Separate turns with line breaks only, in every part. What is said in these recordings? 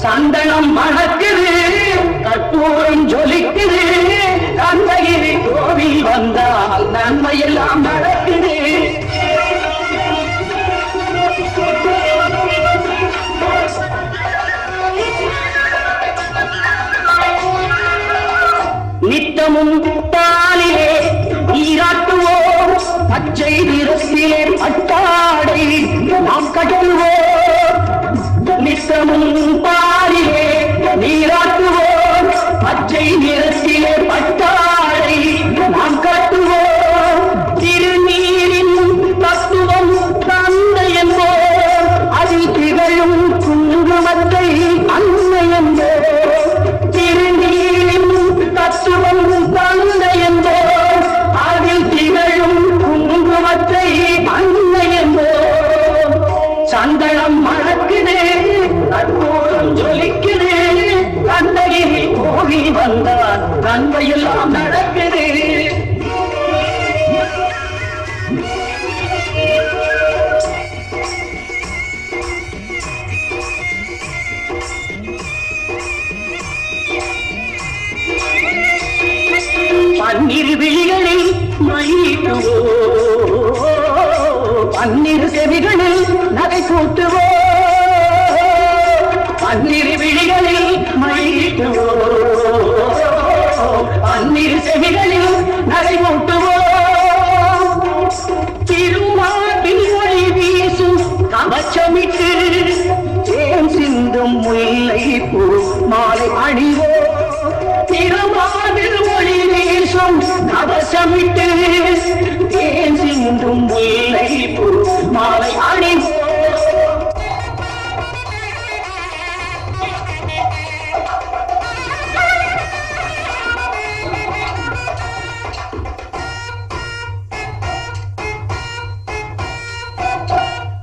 சந்தனம் மணக்குது, கற்பூரம் ஜொலிக்குது, கந்தகிரி கோவில் வந்தால் நன்மையெல்லாம் நடக்குது. நித்தமும் பாலிலே நீராட்டுவோம், பச்சை நிறத்திலே பட்டாடை நாம் கட்டுவோம். நித்தமும் பாலிலே நீராட்டுவோம், பச்சை நிறத்திலே பட்டாடை நாம் கட்டுவோம். திருநீரின் தத்துவம் தந்தை என்போம், அதில் திகழும் குங்குமத்தை அன்னை என்போம். திருநீரின் தத்துவம் தந்தை என்போம், அதில் திகழும் குங்குமத்தை அன்னை என்போம். சந்தனம் மணக்குது, கற்பூரம் ஜொலிக்குது, கந்தகிரி கோவில் வந்தால் நன்மையெல்லாம் நடக்குது. பன்னிரு விழிகளில் மயிட்டுவோ, பன்னிரு செவிகளில் நகை கூட்டுவோ. பன்னிரு விழிகளில் மயிட்டுவோ, பன்னிரு செவிகளில் நகை கூட்டுவோ. திருமாட்டில் ஒளி வீசும் கவச்சமிட்டு, தேன் சிந்தும் முல்லை பூ மாலை அணிவோ. திருமாதில் ஒளி வீசும் கவசமிட்டு, தேன் சிந்தும் முல்லை பூ மாலை அணிவோ.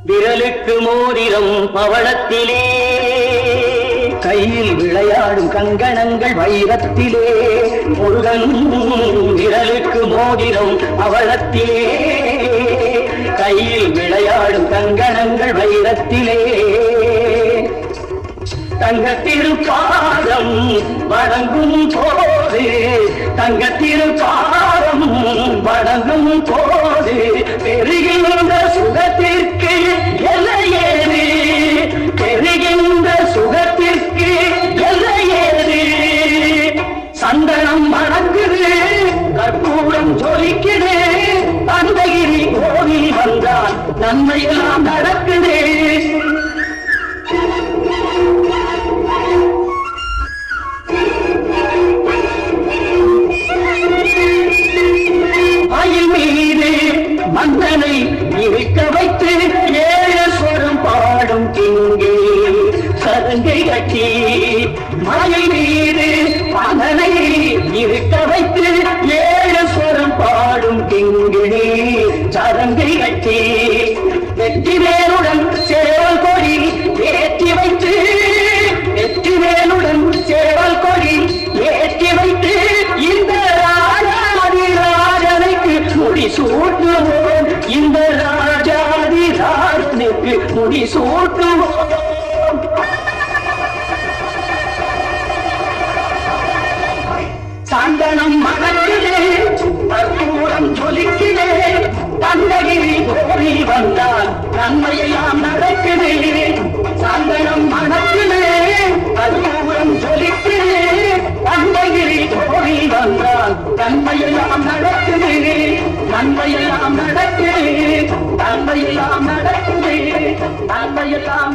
விரலுக்கு மோதிரம் பவளத்திலே, கையில் விளையாடும் கங்கணங்கள் வைரத்திலே. முருகன் விரலுக்கு மோதிரம் பவளத்திலே, கையில் விளையாடும் கங்கணங்கள் வைரத்திலே. தங்கத்திருப்பாதம் வணங்கும் போது, தங்கத்திருப்பாதம் வணங்கும் போது, பெருகின்ற சுகத்திற்கு எல்லையேது, பெருகின்ற சுகத்திற்கு எல்லையேது. சந்தனம் மணக்குது, கற்பூரம் ஜொலிக்குது, கந்தகிரி கோவில் வந்தால் நன்மையெல்லாம் நடக்குது. மயில் மீது மன்னனை இருக்க வைத்து, ஏழு சொரம் பாடும் கிங்கே சதங்கை கட்டி. மயில் மீது மன்னனை இருக்க வைத்து, ஏழு சொரம் பாடும் கிங்கே சதங்கை கட்டி. வெற்றிவேலுடன் சேவல் கொடி ஏற்றி வைத்து, வெற்றிவேலுடன் சேவல் கொடி ஏற்றி வைத்து, இந்த முடி சூட்டுவோம், இந்த ராஜாதி ராஜனுக்கு முடி சூட்டுவோம். சந்தனம் மணக்குது, கற்பூரம் ஜொலிக்குது, கந்தகிரி கோவில் வந்தால் நன்மையெல்லாம் நடக்குது. சந்தனம் மணக்குது, கற்பூரம் ஜொலிக்குது, கந்தகிரி கோவில் வந்தால் நன்மையெல்லாம் நடக்குது. நன்மையெல்லாம் நடக்குது, நன்மையெல்லாம் நடக்குது, நன்மையெல்லாம்